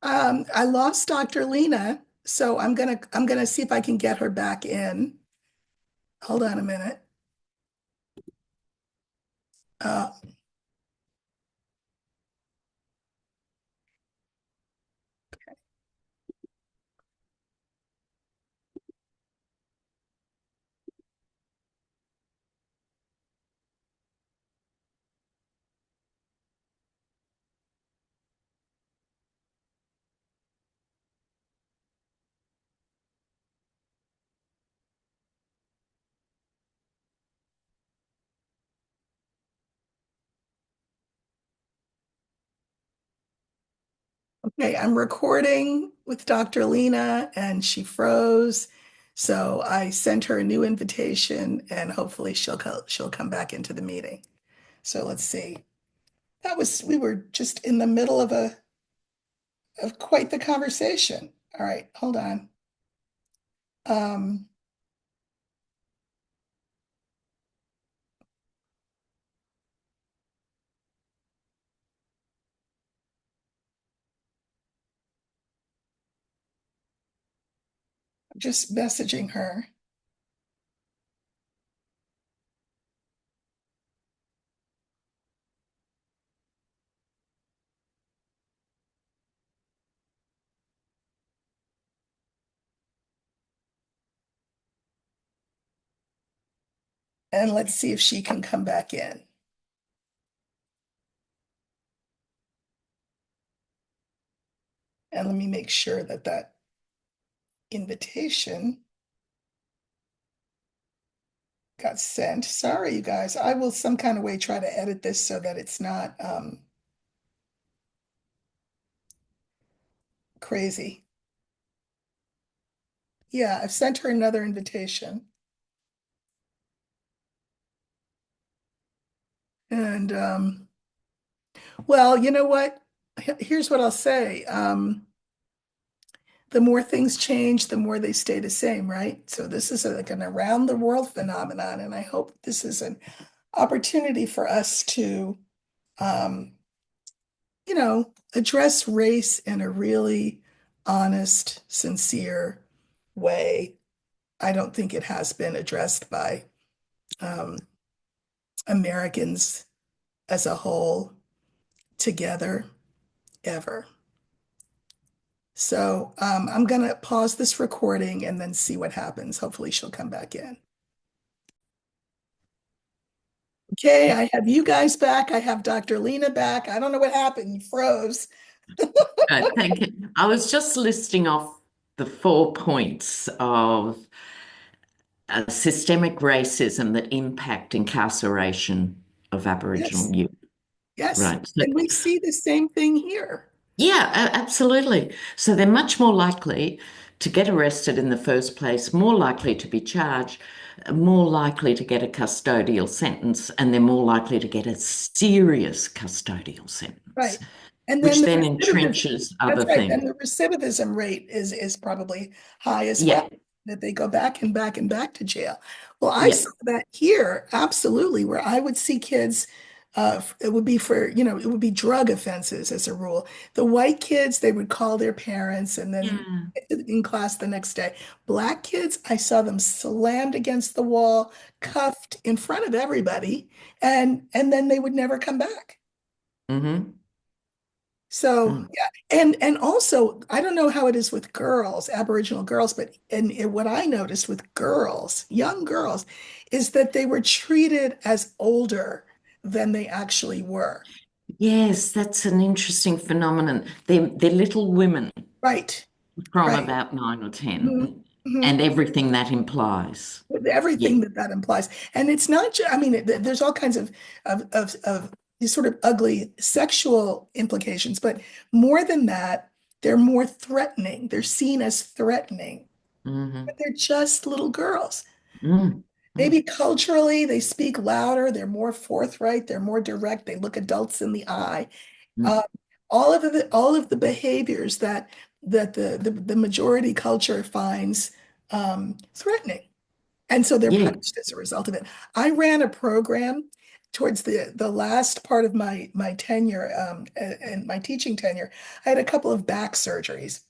I lost Dr. Lena, so I'm gonna see if I can get her back in. Hold on a minute. Uh, okay, I'm recording with Dr. Lena and she froze. So I sent her a new invitation and hopefully she'll come back into the meeting. So let's see. We were just in the middle of quite the conversation. All right, hold on. Um, just messaging her. And let's see if she can come back in. And let me make sure that that invitation got sent. Sorry, you guys. I will some kind of way try to edit this so that it's not crazy. Yeah, I've sent her another invitation. And well, you know what? Here's what I'll say. The more things change, the more they stay the same, right? So this is like an around the world phenomenon, and I hope this is an opportunity for us to, um, address race in a really honest, sincere way. I don't think it has been addressed by um, Americans as a whole together ever. So I'm going to pause this recording and then see what happens. Hopefully, she'll come back in. Okay, I have you guys back. I have Dr. Lena back. I don't know what happened. You froze. Thank you. I was just listing off the 4 points of systemic racism that impact incarceration of Yes, Aboriginal youth. yes. Right. So, And we see the same thing here. yeah, absolutely. So they're much more likely to get arrested in the first place, more likely to be charged, more likely to get a custodial sentence, and they're more likely to get a serious custodial sentence, Right. And then which the then recidivism, entrenches that's other right. things. And the recidivism rate is probably high as Yeah, well, that they go back and back and back to jail. Well, I yeah. saw that here, absolutely, where I would see kids, it would be for, it would be drug offenses as a rule. The white kids, they would call their parents and then Yeah. in class the next day. Black kids, I saw them slammed against the wall, cuffed in front of everybody, and then they would never come back. Hmm. So yeah, and also I don't know how it is with girls, Aboriginal girls, but what I noticed with girls, young girls, is that they were treated as older than they actually were. Yes, that's an interesting phenomenon. They're little women Right, from right. about 9 or 10, Mhm, mhm. and everything that implies. With Yeah, everything that that implies, and it's not just. I mean, there's all kinds of these sort of ugly sexual implications, but more than that, they're more threatening. They're seen as threatening, but hmm, they're just little girls. mm, Maybe mm, culturally, they speak louder, they're more forthright, they're more direct, they look adults in the eye. Uh, mm. all of the behaviors that the majority culture finds threatening. And so they're Yeah. punished as a result of it. I ran a program towards the last part of my tenure, and my teaching tenure, I had a couple of back surgeries.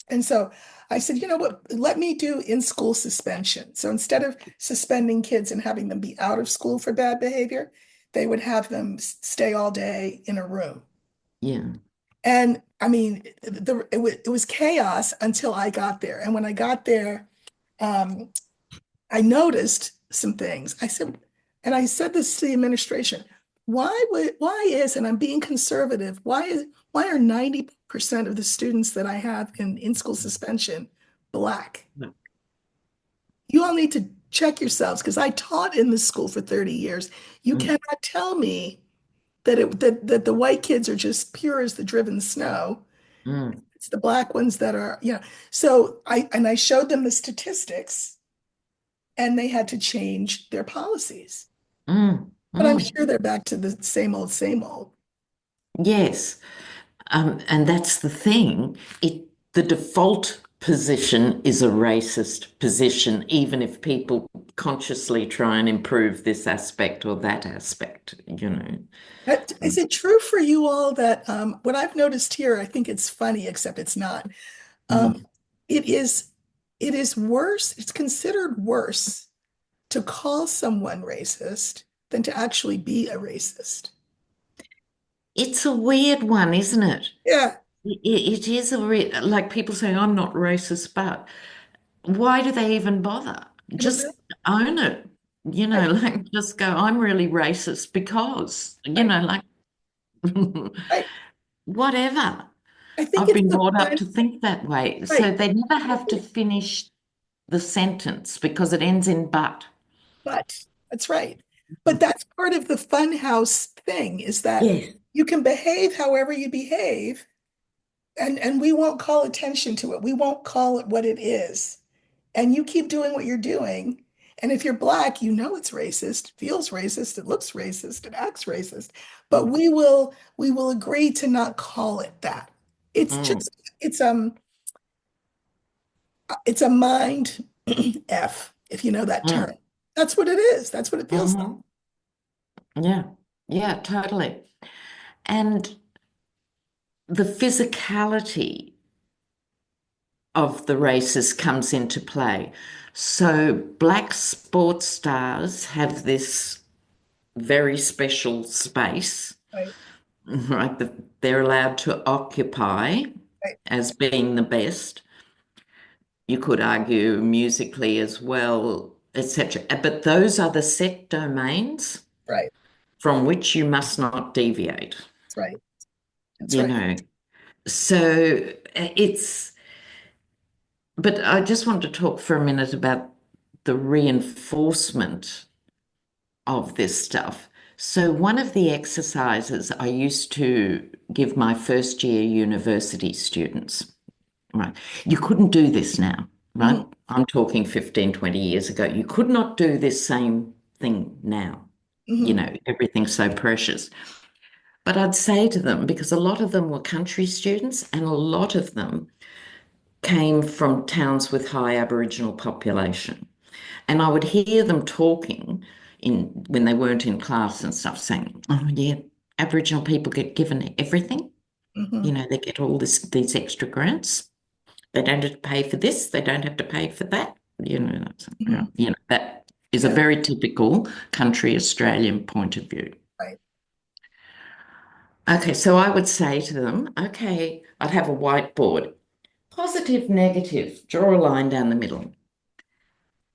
And so I said, you know what, let me do in-school suspension. So instead of suspending kids and having them be out of school for bad behavior, they would have them stay all day in a room. Yeah. And I mean, it was chaos until I got there. And when I got there, um, I noticed some things. I said this to the administration, why is, and I'm being conservative, why are 90% of the students that I have in school suspension Black? You all need to check yourselves because I taught in this school for 30 years. You Mm, cannot tell me that the white kids are just pure as the driven snow. mm, It's the Black ones that are, So I showed them the statistics and they had to change their policies. mm, But I'm mm. sure they're back to the same old, same old. Yes. And that's the thing. The default position is a racist position, even if people consciously try and improve this aspect or that aspect, you know. Is it true for you all that what I've noticed here, I think it's funny, except it's not. Um, Mm. it is it is worse, it's considered worse to call someone racist than to actually be a racist. It's a weird one, isn't it? Yeah, It is like people saying, I'm not racist, but why do they even bother? I don't know. Just own it. You Right, know, like just go, I'm really racist because, you right, know, like right. whatever. I think I've it's been the brought up fun, to think that way. right. So they never have to finish the sentence because it ends in but. But that's right. But that's part of the fun house thing is that Yes. you can behave however you behave, and we won't call attention to it. We won't call it what it is. And you keep doing what you're doing. And if you're Black, you know it's racist, feels racist, it looks racist, it acts racist. But Mm, we will agree to not call it that. It's mm, just it's a mind F, if you know that term. mm, That's what it is. That's what it feels like. mhm. Yeah. Yeah, totally. And the physicality of the races comes into play. So black sports stars have this very special space, Right, right, that they're allowed to occupy right, as being the best. You could argue musically as well, etc. But those are the set domains right. from which you must not deviate, That's right. That's you right. know. So it's, but I just want to talk for a minute about the reinforcement of this stuff. So, one of the exercises I used to give my first year university students, right? You couldn't do this now, right? Hmm. I'm talking 15, 20 years ago. You could not do this same thing now. You Hmm. know, everything's so precious. But I'd say to them, because a lot of them were country students and a lot of them came from towns with high Aboriginal population. And I would hear them talking in when they weren't in class and stuff, saying, "Oh yeah, Aboriginal people get given everything. You Hmm. know, they get all these extra grants. They don't have to pay for this. They don't have to pay for that. You know, Hmm. that is a Yeah, very typical country Australian point of view. right. Okay, so I would say to them, okay, I'd have a whiteboard, positive, negative, draw a line down the middle.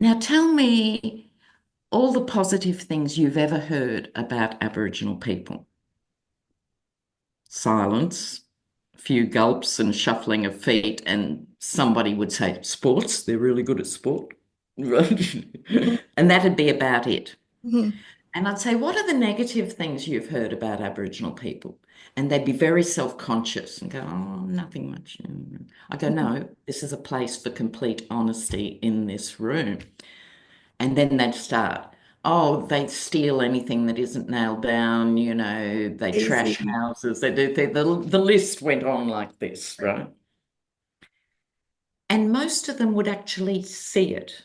Now tell me all the positive things you've ever heard about Aboriginal people. Silence, a few gulps and shuffling of feet, and somebody would say, sports, they're really good at sport. Right? Hmm. And that'd be about it. Hmm. And I'd say, what are the negative things you've heard about Aboriginal people? And they'd be very self-conscious and go, oh, nothing much. I go, no, this is a place for complete honesty in this room. And then they'd start, oh, they steal anything that isn't nailed down, you know, they trash Easy. houses, the list went on like this, Right. right? And most of them would actually see it.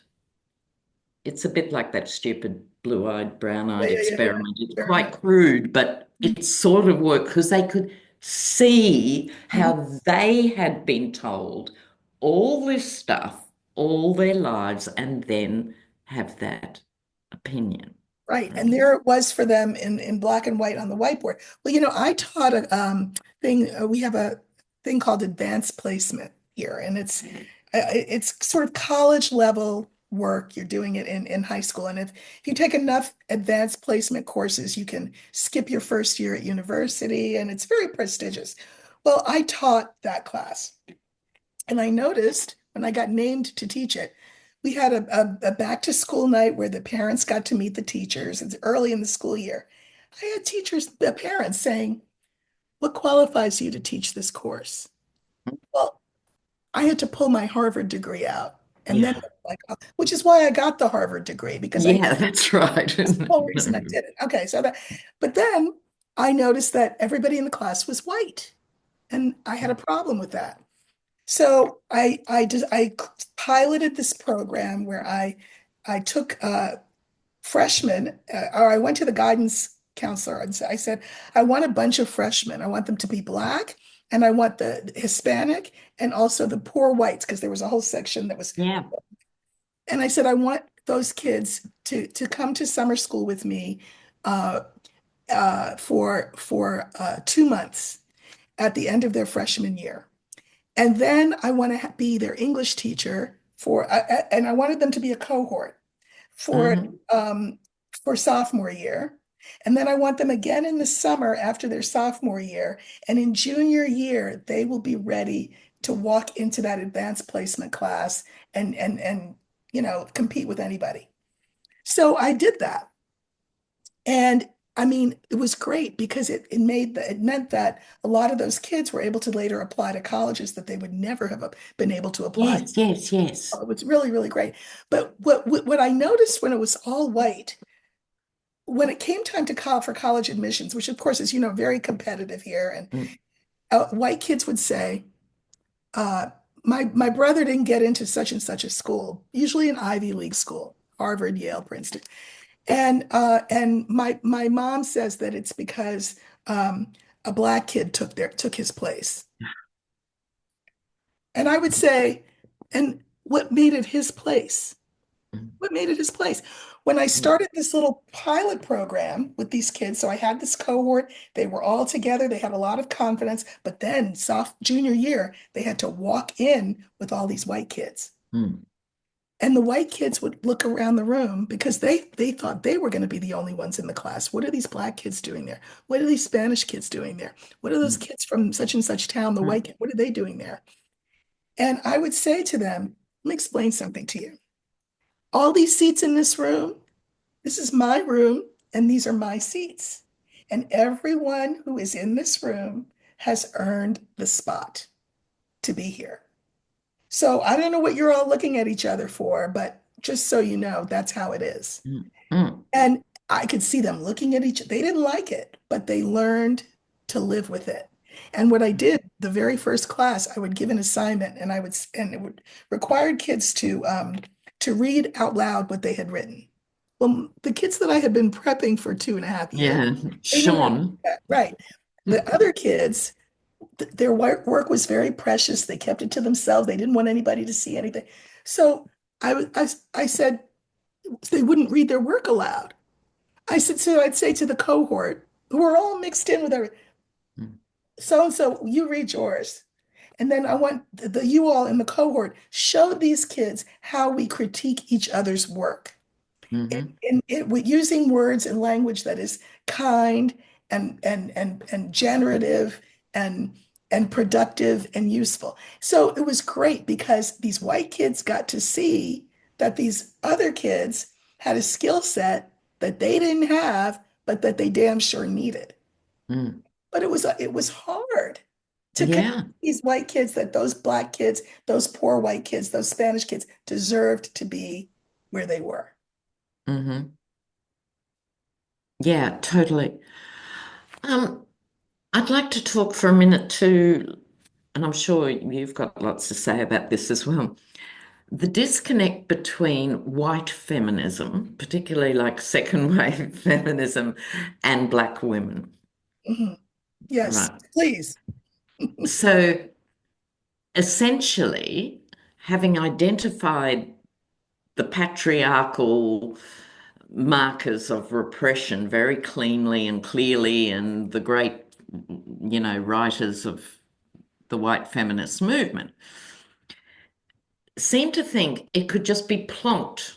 It's a bit like that stupid blue-eyed, Yeah, brown-eyed yeah, yeah, yeah. experiment. It's quite Experiment. crude, but it sort of worked because they could see Mhm. how they had been told all this stuff all their lives and then have that opinion. Right. And Right. there it was for them in black and white on the whiteboard. Well, I taught a thing, we have a thing called advanced placement here, and it's sort of college level work. You're doing it in high school. And if you take enough advanced placement courses, you can skip your first year at university, and it's very prestigious. Well, I taught that class. And I noticed when I got named to teach it, we had a back to school night where the parents got to meet the teachers. It's early in the school year. I had teachers, the parents saying, "What qualifies you to teach this course?" Well, I had to pull my Harvard degree out. And then, Yeah. like, which is why I got the Harvard degree, because Yeah, that's right. that's the whole reason I did it. Okay, but then I noticed that everybody in the class was white, and I had a problem with that. So I piloted this program where I took freshmen, or I went to the guidance counselor and I said, I want a bunch of freshmen. I want them to be black, and I want the Hispanic, and also the poor whites, because there was a whole section that was. Yeah. And I said, I want those kids to come to summer school with me uh, for 2 months at the end of their freshman year. And then I want to be their English teacher and I wanted them to be a cohort for Hmm. um, for sophomore year. And then I want them again in the summer after their sophomore year. And in junior year, they will be ready to walk into that advanced placement class and compete with anybody. So I did that. And I mean, it was great because it meant that a lot of those kids were able to later apply to colleges that they would never have been able to apply. Yes, yes, yes. It was really, really great. But what I noticed when it was all white, when it came time to call for college admissions, which of course is, very competitive here, and Mm. white kids would say, uh, my brother didn't get into such and such a school, usually an Ivy League school, Harvard, Yale, Princeton. And my mom says that it's because a black kid took his place. And I would say, and what made it his place? Mm. What made it his place? When I started this little pilot program with these kids, so I had this cohort, they were all together, they had a lot of confidence, but then junior year, they had to walk in with all these white kids. Mm. And the white kids would look around the room because they thought they were going to be the only ones in the class. What are these black kids doing there? What are these Spanish kids doing there? What are those Mm. kids from such and such town, the white Mm. kid, what are they doing there? And I would say to them, let me explain something to you. All these seats in this room, this is my room, and these are my seats. And everyone who is in this room has earned the spot to be here. So I don't know what you're all looking at each other for, but just so you know, that's how it is. Mm. Mm. And I could see them looking at each, they didn't like it, but they learned to live with it. And what I did, the very first class, I would give an assignment and it would required kids to read out loud what they had written. Well, the kids that I had been prepping for 2.5 years, Yeah, they knew how to do Sean. that, right? The other kids, their work was very precious. They kept it to themselves. They didn't want anybody to see anything. So I said they wouldn't read their work aloud. I said, so I'd say to the cohort, who are all mixed in with everything, Mm. so and so, you read yours. And then I want you all in the cohort show these kids how we critique each other's work Hmm. with using words and language that is kind and generative and and productive and useful. So it was great because these white kids got to see that these other kids had a skill set that they didn't have, but that they damn sure needed. Mm. But it was hard to convince Yeah. these white kids that those black kids, those poor white kids, those Spanish kids deserved to be where they were. Hmm. Yeah, totally. Um, I'd like to talk for a minute too, and I'm sure you've got lots to say about this as well. the disconnect between white feminism, particularly like second wave feminism, and black women. Mhm. Yes, Right. please. So essentially, having identified the patriarchal markers of repression very cleanly and clearly, and the great, writers of the white feminist movement seem to think it could just be plonked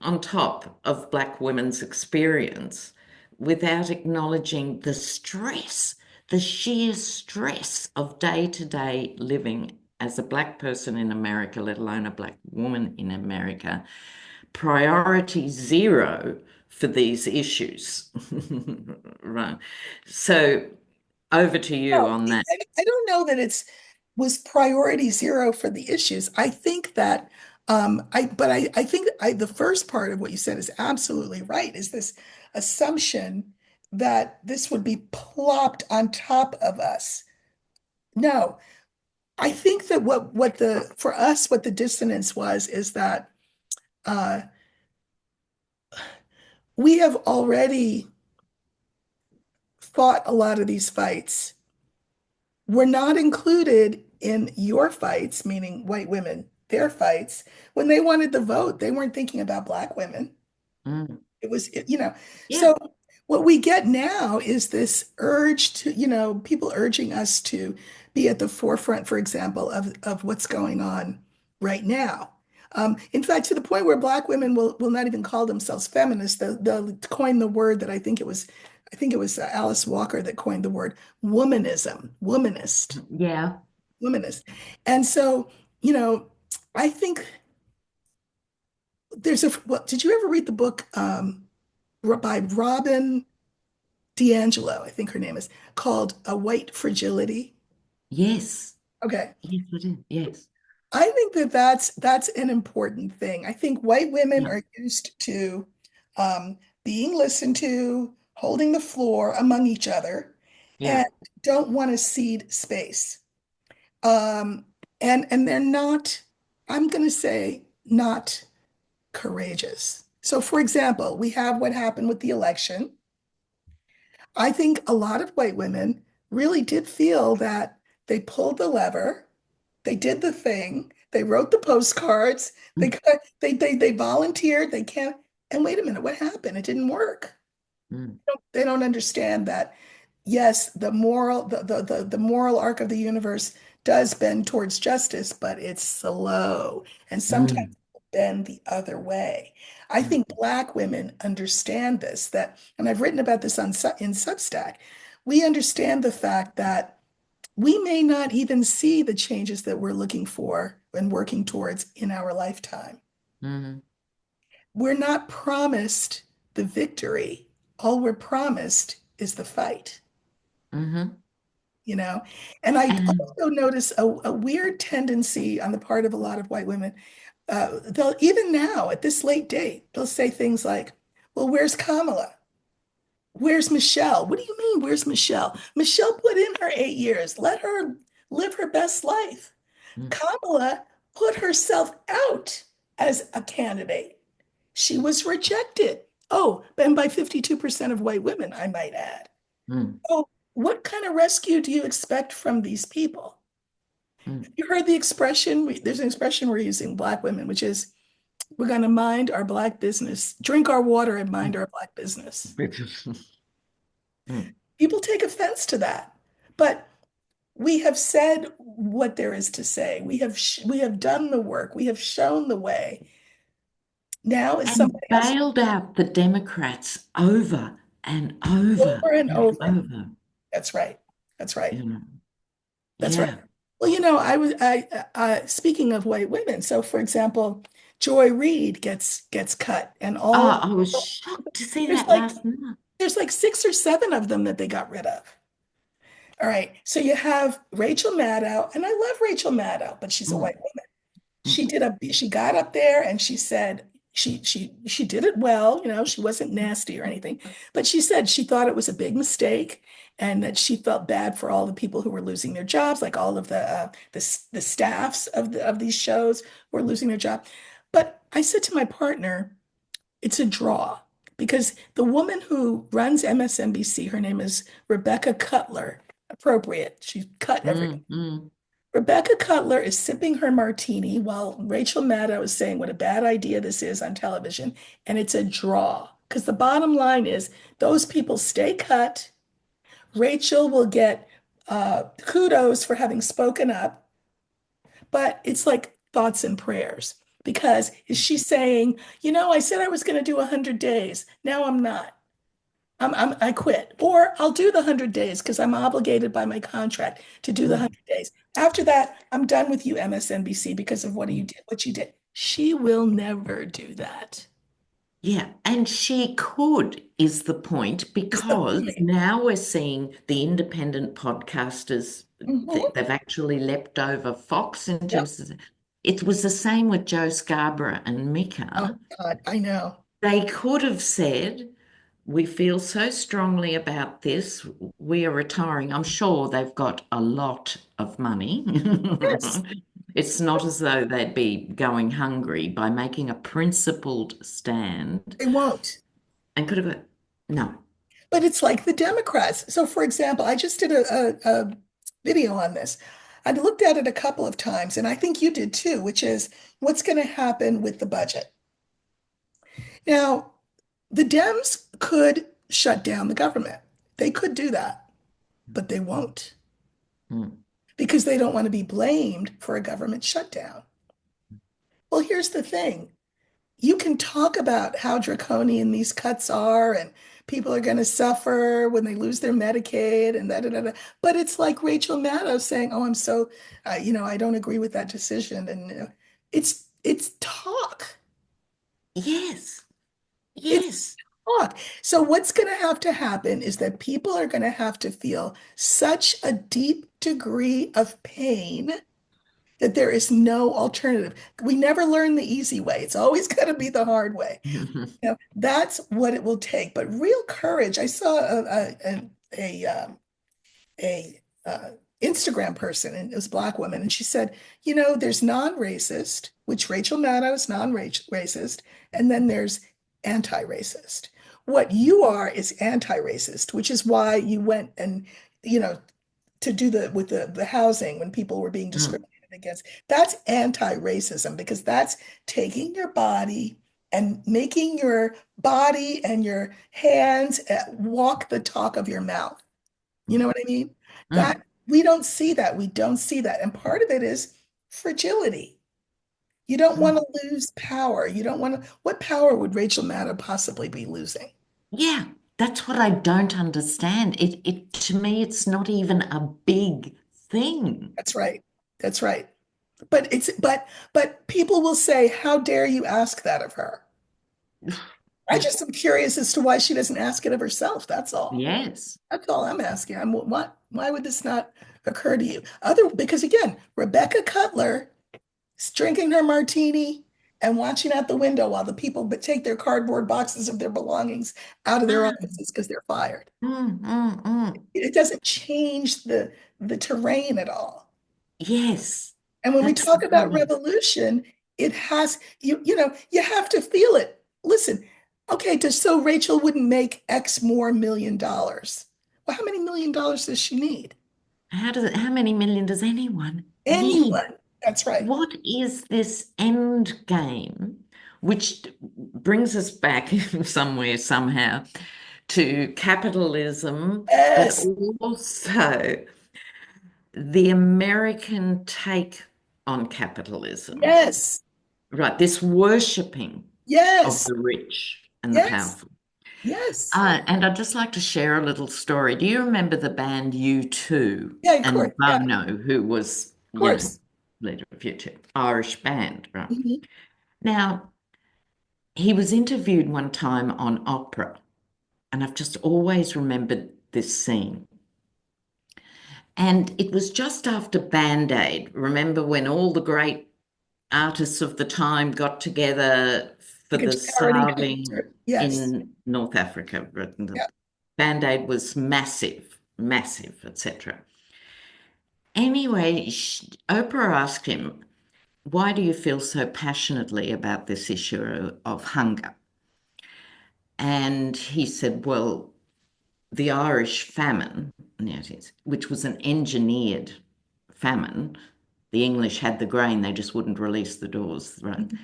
on top of Black women's experience without acknowledging the stress, the sheer stress of day-to-day living as a Black person in America, let alone a Black woman in America. Priority zero for these issues. Right. So over to you No, on that. I don't know that it's was priority zero for the issues. I think that I think the first part of what you said is absolutely right, is this assumption that this would be plopped on top of us. No, I think that what the for us what the dissonance was is that uh, we have already fought a lot of these fights. We're not included in your fights, meaning white women, their fights. When they wanted the vote, they weren't thinking about Black women. Mm. It was, Yeah. so what we get now is this urge to, people urging us to be at the forefront, for example, of what's going on right now. In fact, to the point where Black women will not even call themselves feminists. They'll coin the word that I think it was Alice Walker that coined the word womanism, womanist, Yeah. womanist. And so, you know, I think well, did you ever read the book by Robin D'Angelo, I think her name is, called A White Fragility? Yes. Okay. Yes, it is. Yes. I think that that's an important thing. I think white women Yeah. are used to being listened to, holding the floor among each other, Yeah. and don't want to cede space. Um, and they're not, I'm going to say, not courageous. So, for example, we have what happened with the election. I think a lot of white women really did feel that they pulled the lever, they did the thing, they wrote the postcards, they Mm, got, they volunteered, they can't. And wait a minute, what happened? It didn't work. mm, They don't understand that. Yes, the moral arc of the universe does bend towards justice, but it's slow, and sometimes mm, it'll bend the other way. I mm, think Black women understand this, and I've written about this in Substack. We understand the fact that we may not even see the changes that we're looking for and working towards in our lifetime. mm, We're not promised the victory. All we're promised is the fight, mhm. you know? And I And also notice a weird tendency on the part of a lot of white women. They'll, even now at this late date, they'll say things like, well, where's Kamala? Where's Michelle? What do you mean, where's Michelle? Michelle put in her 8 years. Let her live her best life. mm, Kamala put herself out as a candidate. She was rejected. Oh, and by 52% of white women, I might add. mm, Oh, what kind of rescue do you expect from these people? mm. You heard the expression, there's an expression we're using, Black women, which is we're going to mind our Black business, drink our water and mind our Black business. Mm. People take offense to that. But we have said what there is to say. We have done the work. We have shown the way. Now is And somebody else bailed out the Democrats over and over over and and over. over, That's right. That's right. you know. That's right. Yeah. Well, speaking of white women. So, for example, Joy Reid gets cut, and Oh, all I was shocked to see there's that like last night. there's like 6 or 7 of them that they got rid of. All right. So you have Rachel Maddow, and I love Rachel Maddow, but she's a Mm, white woman. mm, She got up there and she said, she did it well, she wasn't nasty or anything, but she said she thought it was a big mistake and that she felt bad for all the people who were losing their jobs, like all of the staffs of these shows were losing their job. But I said to my partner, it's a draw because the woman who runs MSNBC, her name is Rebecca Cutler. Appropriate. She cut everything. Mm, mm, Rebecca Cutler is sipping her martini while Rachel Maddow is saying what a bad idea this is on television. And it's a draw because the bottom line is those people stay cut. Rachel will get kudos for having spoken up, but it's like thoughts and prayers. Because is she saying, I said I was going to do 100 days. Now I'm not. I quit. Or I'll do the 100 days because I'm obligated by my contract to do the mm. 100 days. After that, I'm done with you, MSNBC, because of what you did. She will never do that. Yeah, and she could, is the point, Is the because point. now we're seeing the independent podcasters, Mhm. they've actually leapt over Fox in Yep. terms of, it was the same with Joe Scarborough and Oh Mika. God, I know. They could have said, we feel so strongly about this, we are retiring. I'm sure they've got a lot of money. Yes, It's not as though they'd be going hungry by making a principled stand they won't. and could have got, no. But it's like the Democrats. So, for example, I just did a video on this. I looked at it a couple of times, and I think you did too, which is what's going to happen with the budget. Now, the Dems could shut down the government. They could do that, but they won't Mm. because they don't want to be blamed for a government shutdown. Well, here's the thing. You can talk about how draconian these cuts are and people are going to suffer when they lose their Medicaid and da da da da. But it's like Rachel Maddow saying, "Oh, I'm so, I don't agree with that decision." And it's talk. Yes, It's yes. talk. So what's going to happen is that people are going to have to feel such a deep degree of pain that there is no alternative. We never learn the easy way. It's always going to be the hard way. That's what it will take. But real courage. I saw a Instagram person, and it was a Black woman, and she said, there's non-racist, which Rachel Maddow is non-racist, and then there's anti-racist. What you are is anti-racist, which is why you went and you know to do with the housing when people were being Mm, discriminated against. That's anti-racism because that's taking your body and making your body and your hands walk the talk of your mouth. You know what I mean? mm. That we don't see that. We don't see that. And part of it is fragility. You don't want Mm. to lose power. You don't want to, what power would Rachel Maddow possibly be losing? Yeah, that's what I don't understand. It to me, it's not even a big thing. That's right. That's right. But people will say, how dare you ask that of her? I just am curious as to why she doesn't ask it of herself. That's all. Yes. That's all I'm asking. Why would this not occur to you? Because again, Rebecca Cutler is drinking her martini and watching out the window while the people but take their cardboard boxes of their belongings out of their Mm, offices because they're fired. mm. It doesn't change the terrain at all. Yes, And when we that's the talk about point. revolution, it has you have to feel it. Listen, okay, just so Rachel wouldn't make X more $1 million. Well, how many $1 million does she need? How many million does anyone need? Anyone. That's right. What is this end game, which brings us back somewhere somehow to capitalism, but Yes. also the American take on capitalism, Yes. right? This worshipping of Yes. the rich and the Yes. powerful. Yes. And I'd just like to share a little story. Do you remember the band U2 Yeah, of course. and Yeah, of Bono, who was, course. leader of U2, Irish band, right? Mhm. Now, he was interviewed one time on opera, and I've just always remembered this scene. And it was just after Band Aid. Remember when all the great artists of the time got together for Like a the charity starving concert. Yes. in North Africa. The Yeah. Band-Aid was massive, massive, etc. Anyway, Oprah asked him, why do you feel so passionately about this issue of hunger? And he said, well, the Irish famine, which was an engineered famine, the English had the grain, they just wouldn't release the doors, right? Mhm.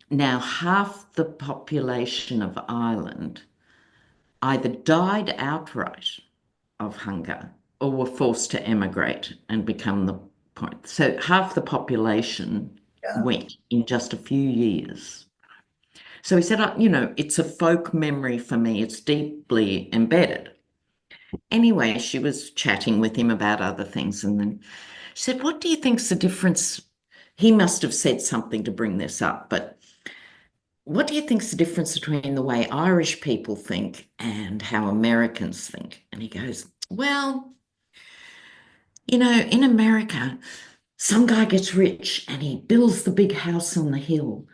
Now, half the population of Ireland either died outright of hunger or were forced to emigrate and become the point. So half the population Yeah. went in just a few years. So he said, it's a folk memory for me. It's deeply embedded. Anyway, she was chatting with him about other things. And then she said, what do you think's the difference? He must have said something to bring this up, but what do you think's the difference between the way Irish people think and how Americans think? And he goes, well, in America, some guy gets rich and he builds the big house on the hill.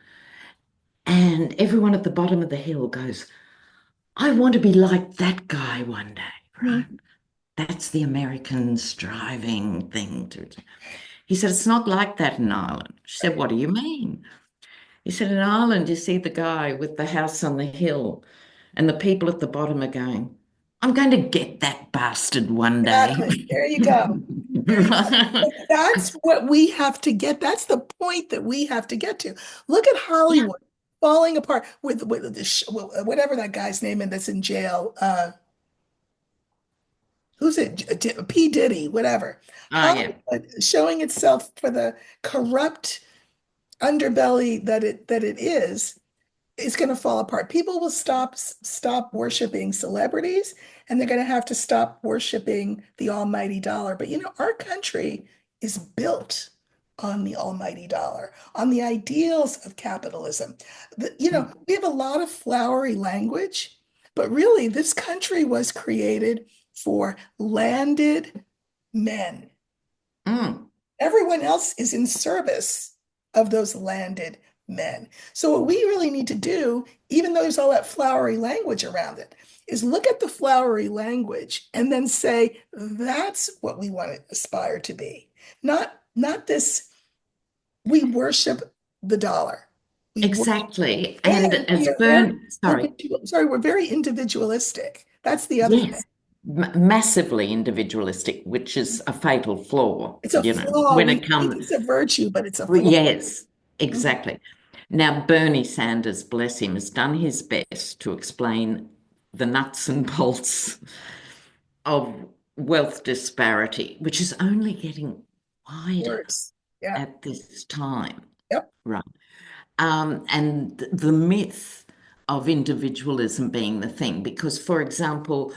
And everyone at the bottom of the hill goes, I want to be like that guy one day, right? Mhm. That's the American striving thing to. He said, it's not like that in Ireland. She said, Right. what do you mean? He said, in Ireland, you see the guy with the house on the hill, and the people at the bottom are going, I'm going to get that bastard one day. Exactly. There you go. There you go. But that's what we have to get. That's the point that we have to get to. Look at Yeah. Hollywood falling apart with whatever that guy's name is that's in jail. Who's it? P. Diddy, whatever. Oh, yeah. Hollywood showing itself for the corrupt underbelly that it is going to fall apart. People will stop worshiping celebrities, and they're going to have to stop worshiping the almighty dollar. But our country is built on the almighty dollar, on the ideals of capitalism. We have a lot of flowery language, but really, this country was created for landed men. Mm. Everyone else is in service of those landed men. So what we really need to do, even though there's all that flowery language around it, is look at the flowery language and then say, that's what we want to aspire to be. Not this, we worship the dollar. We worship, Exactly. And and we as are very sorry, we're very individualistic. That's the other thing. yes, massively individualistic, which is a fatal flaw, It's a flaw. when We it think comes. it's a virtue, but it's a Well, flaw. yes, Mhm. exactly. Now, Bernie Sanders, bless him, has done his best to explain the nuts and bolts of wealth disparity, which is only getting wider Worse. Yeah. at this time, Yep. right? And the myth of individualism being the thing, because, for example,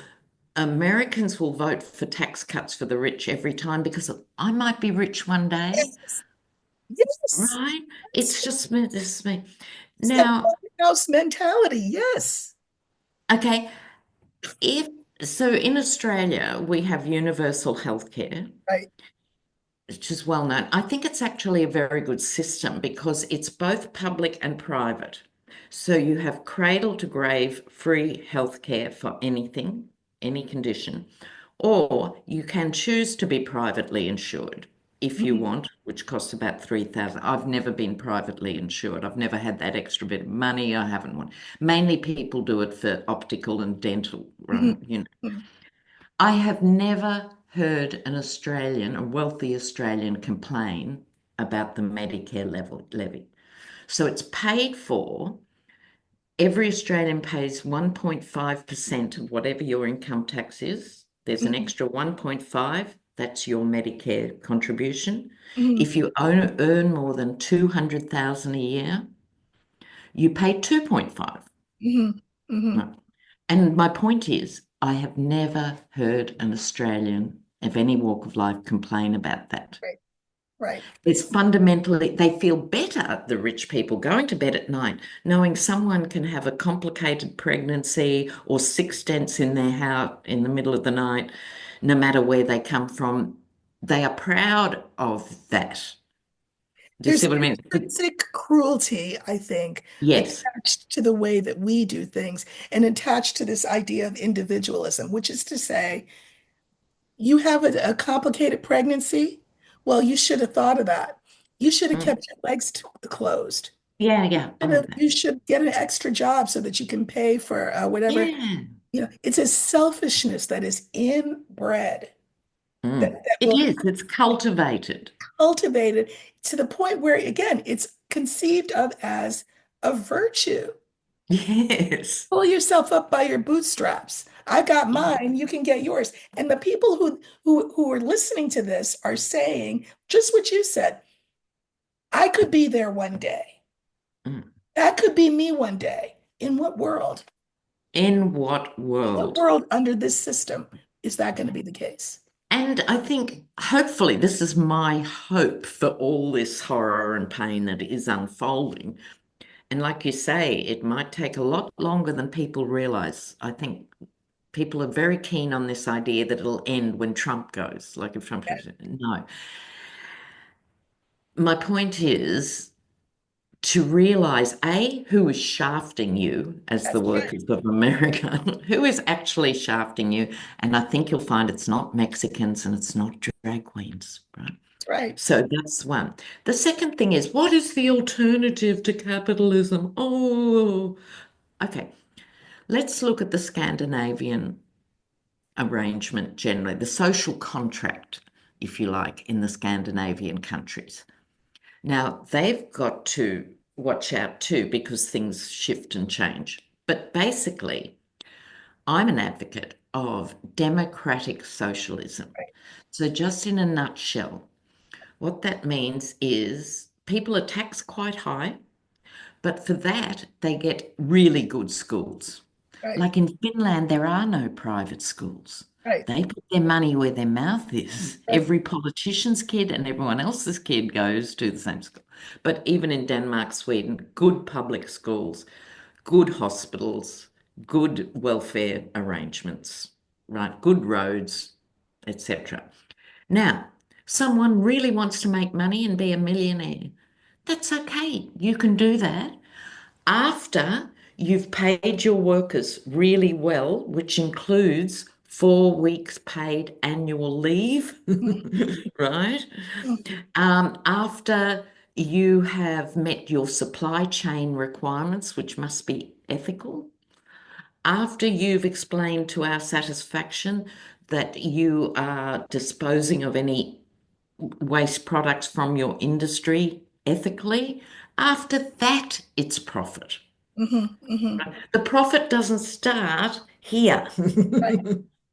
Americans will vote for tax cuts for the rich every time because I might be rich one day. Yes. Yes. Right? Yes. It's just me. This is me. It's that Now, public house mentality. Yes. okay, if so in Australia, we have universal healthcare, Right. which is well known. I think it's actually a very good system because it's both public and private. So you have cradle to grave free healthcare for anything, any condition, or you can choose to be privately insured if you Mhm. want, which costs about 3,000. I've never been privately insured. I've never had that extra bit of money. I haven't one. Mainly people do it for optical and dental, right? Mhm. Mhm. I have never heard an Australian, a wealthy Australian, complain about the Medicare levy. So it's paid for. Every Australian pays 1.5% of whatever your income tax is. There's an Mhm. extra 1.5, that's your Medicare contribution. Mhm. If you earn more than 200,000 a year, you pay 2.5. Mhm. Mhm. No. And my point is, I have never heard an Australian of any walk of life complain about that. Right. Right. It's fundamentally, they feel better, the rich people, going to bed at night, knowing someone can have a complicated pregnancy or six stents in their house in the middle of the night, no matter where they come from. They are proud of that. Do you There's see what I mean? intrinsic cruelty, I think, Yes. attached to the way that we do things and attached to this idea of individualism, which is to say, you have a complicated pregnancy. Well, you should have thought of that. You should have Mm. kept your legs closed. Yeah, yeah, I know that. You should get an extra job so that you can pay for whatever. Yeah. It's a selfishness that is inbred that It will is. It's cultivated. cultivate it to the point where, again, it's conceived of as a virtue. Yes. Pull yourself up by your bootstraps. I got mine, you can get yours. And the people who are listening to this are saying just what you said. I could be there one day. Mm. That could be me one day. In what world? In what In what world? world under this system is that going to be the case? And I think hopefully this is my hope for all this horror and pain that is unfolding. And like you say, it might take a lot longer than people realize. I think people are very keen on this idea that it'll end when Trump goes. Like if Trump goes, no. My point is to realize, A, who is shafting you as the That's right. workers of America, who is actually shafting you. And I think you'll find it's not Mexicans and it's not drag queens, right? That's right. So that's one. The second thing is, what is the alternative to capitalism? Oh, okay. Let's look at the Scandinavian arrangement generally, the social contract, if you like, in the Scandinavian countries. Now, they've got to watch out too because things shift and change. But basically, I'm an advocate of democratic socialism. Right. So, just in a nutshell, what that means is people are taxed quite high, but for that, they get really good schools. Right. Like in Finland, there are no private schools. Right. They put their money where their mouth is. Right. Every politician's kid and everyone else's kid goes to the same school. But even in Denmark, Sweden, good public schools, good hospitals, good welfare arrangements, right? Good roads, etc. Now, someone really wants to make money and be a millionaire. That's okay. You can do that after you've paid your workers really well, which includes 4 weeks paid annual leave, right? Mhm. After you have met your supply chain requirements, which must be ethical, after you've explained to our satisfaction that you are disposing of any waste products from your industry ethically, after that, it's profit. Mhm. Mhm. The profit doesn't start here. Right.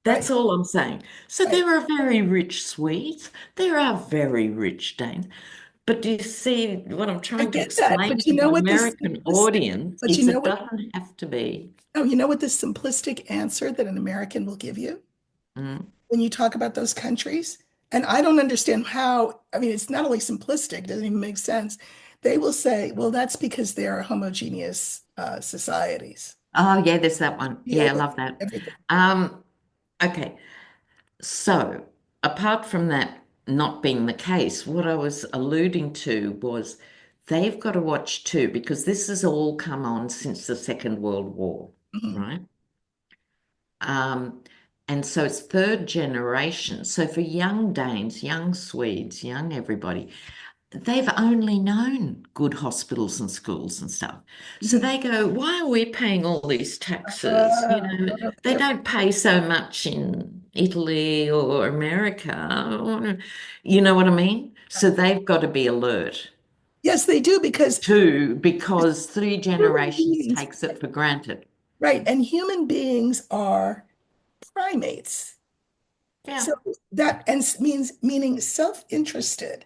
That's Right. all I'm saying. So Right. there are very rich Swedes, there are very rich Danes. But do you see what I'm I trying to get that, explain but to you the know what this American simplistic, audience but you is know it what, doesn't have to be. no, you know what this simplistic answer that an American will give you Mm. when you talk about those countries? And I don't understand how, I mean, it's not only simplistic, it doesn't even make sense. They will say, well, that's because they are homogeneous societies. Oh, yeah, there's that one. Deal Yeah, I with love that. everything. Um, okay. So, apart from that not being the case, what I was alluding to was they've got to watch too, because this has all come on since the Second World War, Mhm. right? Um, and so it's third generation. So for young Danes, young Swedes, young everybody, they've only known good hospitals and schools and stuff. So Mhm. they go, why are we paying all these taxes? They They're- don't pay so much in Italy or America. You know what I mean? So they've got to be alert yes, they do because too, because three human generations beings, takes it for granted. right, and human beings are primates. Yeah. So that and meaning self-interested,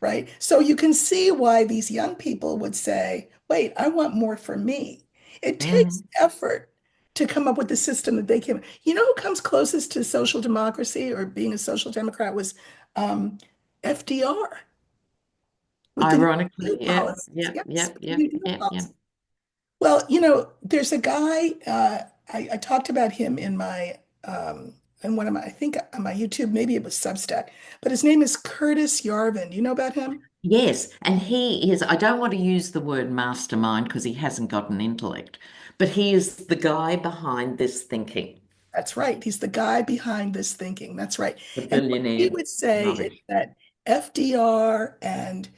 right? So you can see why these young people would say, wait, I want more for me. It takes Mhm. effort to come up with the system that they can. You know who comes closest to social democracy or being a social democrat was um, FDR with the New Ironically, Deal yeah, policies. yep, Yes, yep, the yep, New Deal yep, yep. policies. Well, there's a guy, I talked about him in my in one of my, I think on my YouTube, maybe it was Substack, but his name is Curtis Yarvin. Do you know about him? Yes, and he is, I don't want to use the word mastermind because he hasn't got an intellect, but he is the guy behind this thinking, That's right. He's the guy behind this thinking. That's right. the And what he billionaire would say is rubbish. that FDR and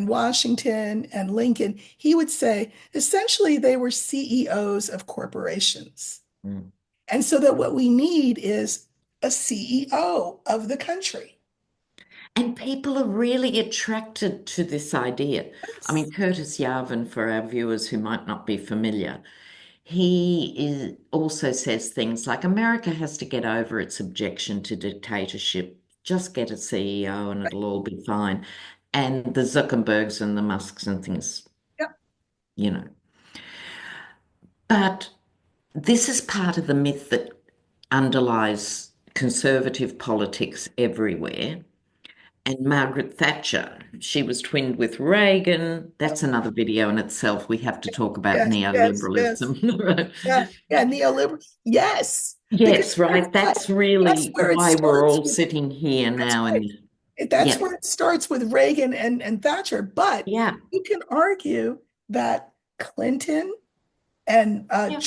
Washington and Lincoln, he would say essentially they were CEOs of corporations. Mm. And so that what we need is a CEO of the country. And people are really attracted to this idea. I Yes. mean, Curtis Yarvin, for our viewers who might not be familiar, also says things like America has to get over its objection to dictatorship. Just get a CEO and it'll all be fine. And the Zuckerbergs and the Musks and things, Yep. you know. But this is part of the myth that underlies conservative politics everywhere. And Margaret Thatcher, she was twinned with Reagan. That's another video in itself. We have to talk about Yes, yes, yes. neoliberalism. Yeah, yeah, neoliberal. Yes, because Yes, here's right. what, That's that's really where it why we're starts all with. sitting here That's now. right. And That's yeah, where it starts with Reagan and Thatcher. But yeah, you can argue that Clinton and yeah.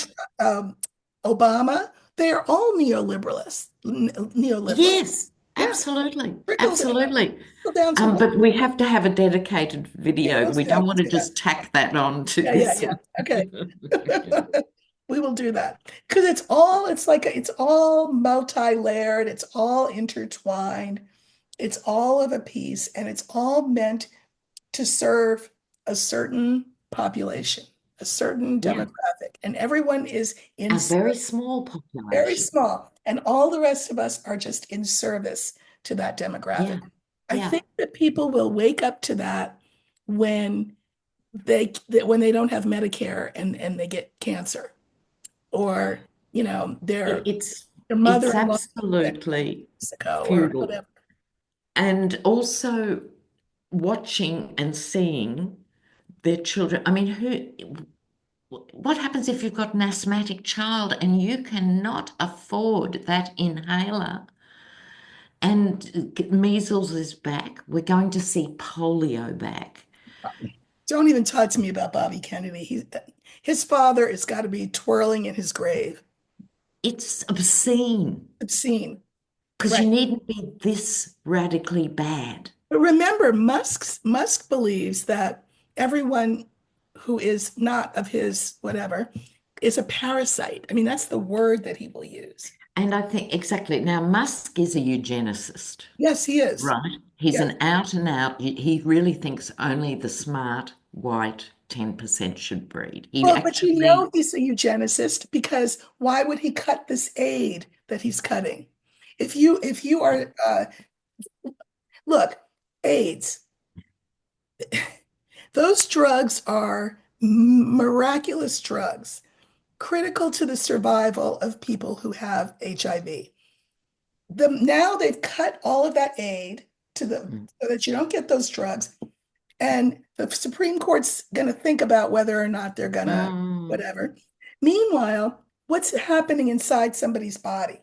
Obama, they are all neoliberalists. Yes, Yeah, absolutely. trickle down, Absolutely. trickle down to But we have to have a dedicated yeah, video. let's We do that. don't want Let's to do that. just tack that on to Yeah, yeah, this yeah. one. Okay. Yeah. We will do that because it's like it's all multi-layered, it's all intertwined, it's all of a piece, and it's all meant to serve a certain population, a certain Yeah, demographic, and everyone is in a very small very population. small, and all the rest of us are just in service to that demographic. Yeah, I yeah. think that people will wake up to that when when they don't have Medicare and they get cancer, or It, their it's their it's mother-in-law in absolutely Mexico or feudal. whatever. And also watching and seeing their children. I mean, what happens if you've got an asthmatic child and you cannot afford that inhaler and measles is back? We're going to see polio back. Don't even talk to me about Bobby Kennedy. His father has got to be twirling in his grave. It's obscene Obscene. because you Right. needn't be this radically bad. But remember, Musk believes that everyone who is not of his whatever is a parasite. I mean, that's the word that he will use. And I think exactly now, Musk is a eugenicist. Yes, he is. Right. He's Yes. an out and out, he really thinks only the smart white 10% should breed. He Well, but actually, he's a eugenicist because why would he cut this aid that he's cutting? If you are look, AIDS, those drugs are miraculous drugs, critical to the survival of people who have HIV. Now they've cut all of that aid to them mm, so that you don't get those drugs. And the Supreme Court's going to think about whether or not they're going to mm, whatever. Meanwhile, what's happening inside somebody's body?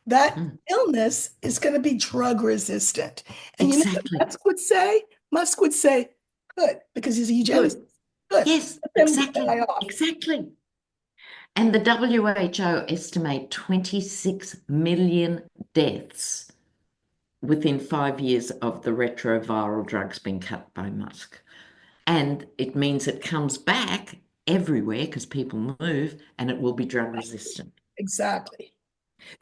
That mm, illness is going to be drug resistant. And you know what exactly. Musk would say? Musk would say, good, because he's a eugenicist. Good. Good. Yes, Let them die exactly. off. Exactly. And the WHO estimate 26 million deaths within 5 years of the retroviral drugs being cut by Musk. And it means it comes back everywhere because people move and it will be drug resistant. Exactly.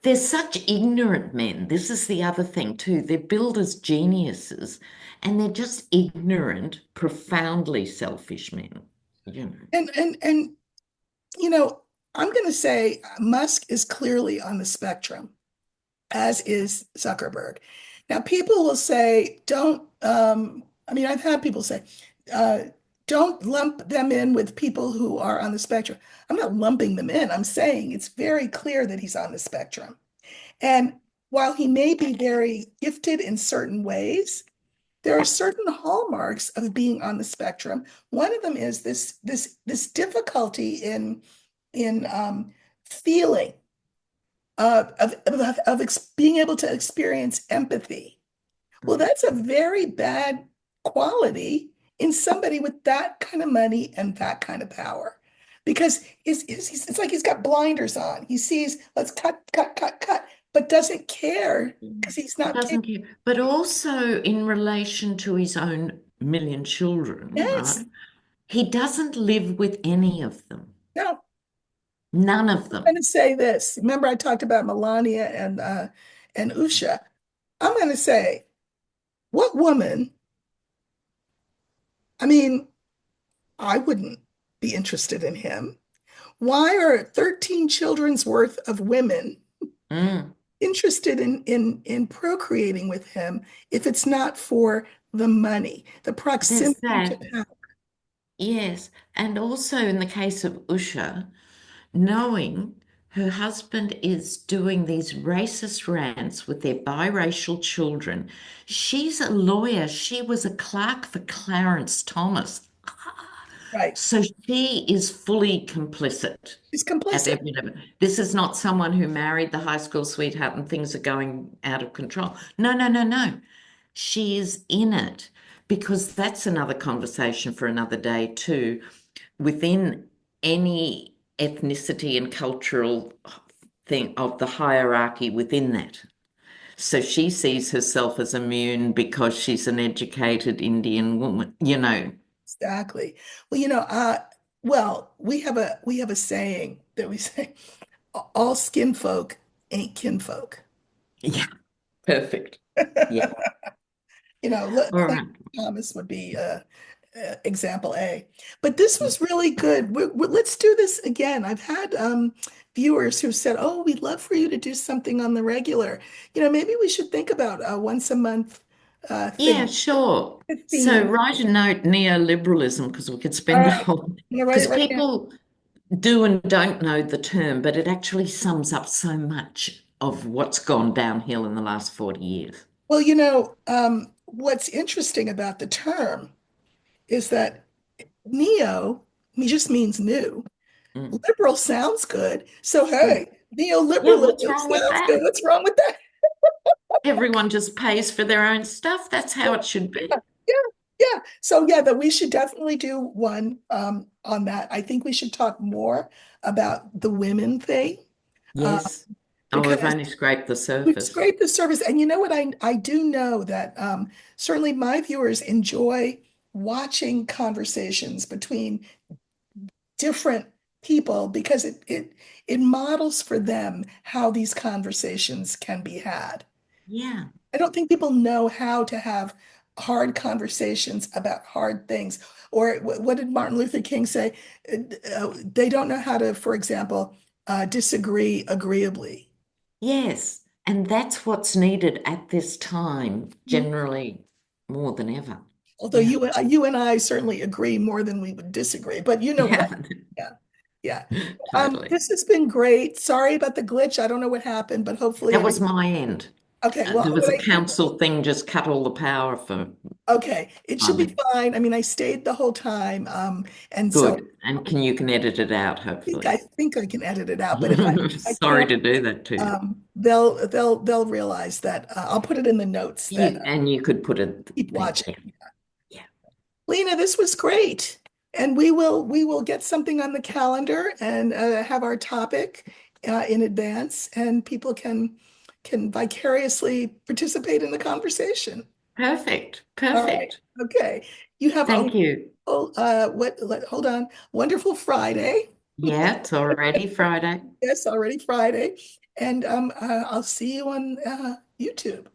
They're such ignorant men. This is the other thing, too. They're billed as geniuses and they're just ignorant, profoundly selfish men. You know. And you know, I'm going to say Musk is clearly on the spectrum, as is Zuckerberg. Now, people will say, don't, I mean, I've had people say, uh, don't lump them in with people who are on the spectrum. I'm not lumping them in. I'm saying it's very clear that he's on the spectrum. And while he may be very gifted in certain ways, there are certain hallmarks of being on the spectrum. One of them is this difficulty in feeling being able to experience empathy. Well, that's a very bad quality in somebody with that kind of money and that kind of power. Because it's like he's got blinders on. He sees, let's cut, cut, cut, cut, but doesn't care because he's not Doesn't capable. care. But also in relation to his own million children, Yes. right? He doesn't live with any of them. No, None of I'm them. going to say this. Remember, I talked about Melania and Usha. I'm going to say, what woman? I mean, I wouldn't be interested in him. Why are 13 children's worth of women Mm. interested in procreating with him if it's not for the money, the There's proximity to that. power? Yes. And also in the case of Usha, knowing her husband is doing these racist rants with their biracial children. She's a lawyer. She was a clerk for Clarence Thomas. Right. So she is fully complicit She's at complicit. every level. This is not someone who married the high school sweetheart and things are going out of control. No, no, no, no. She is in it because that's another conversation for another day too. Within any ethnicity and cultural thing of the hierarchy within that. So she sees herself as immune because she's an educated Indian woman, you know. Exactly. Well, we have a saying that we say, all skin folk ain't kinfolk. Yeah, perfect. Yeah. All Clarence right. Thomas would be example A. But this was really good. Let's do this again. I've had viewers who said, "Oh, we'd love for you to do something on the regular." Maybe we should think about a once a month Yeah, thing, sure. a So theme. write a note, neoliberalism, because we could All spend a right, whole, I'm gonna write because it right now. people do and don't know the term, but it actually sums up so much of what's gone downhill in the last 40 years. Well, what's interesting about the term is that neo just means new. Mm. Liberal sounds good. So, Good. hey, Yeah, what's neoliberalism wrong with sounds that? good. What's wrong with that? Everyone just pays for their own stuff. That's how it should Yeah, be. yeah, yeah. So, yeah, that we should definitely do one on that. I think we should talk more about the women thing uh, Yes. Oh, because we've only scraped the we've surface. scraped the surface. And you know what? I do know that certainly my viewers enjoy watching conversations between different people because it models for them how these conversations can be had. Yeah. I don't think people know how to have hard conversations about hard things. Or what did Martin Luther King say? They don't know how to, for example, disagree agreeably. Yes. And that's what's needed at this time, Mhm. generally more than ever. Although Yeah. you and I certainly agree more than we would disagree, but you know what I, Yeah. yeah, yeah. Totally. This has been great. Sorry about the glitch. I don't know what happened, but hopefully That every, was my end. okay, well, There what was a I think, council thing, just cut all the power for okay, it should be time. fine. I mean, I stayed the whole time, and so Good. And you can edit it out, I hopefully. think I can edit it out, but if I Sorry can't, to do that to you. they'll realize that I'll put it in the notes that And you could put a keep thing. watching. Yeah. Yeah. Lena, this was great. And we will get something on the calendar and have our topic in advance, and people can vicariously participate in the conversation. Perfect. All right. Perfect. Okay. You have a Thank you. hold on. Wonderful Friday. Yeah, it's already Friday. Yes, already Friday. And I'll see you on YouTube.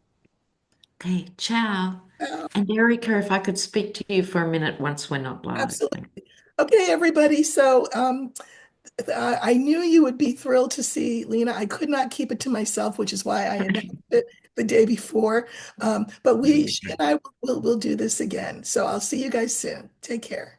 Okay, ciao. Uh, And Erica, if I could speak to you for a minute once we're not live. Absolutely. Okay, everybody. So I knew you would be thrilled to see Lena. I could not keep it to myself, which is why I announced it the day before. But she and I will do this again. So I'll see you guys soon. Take care.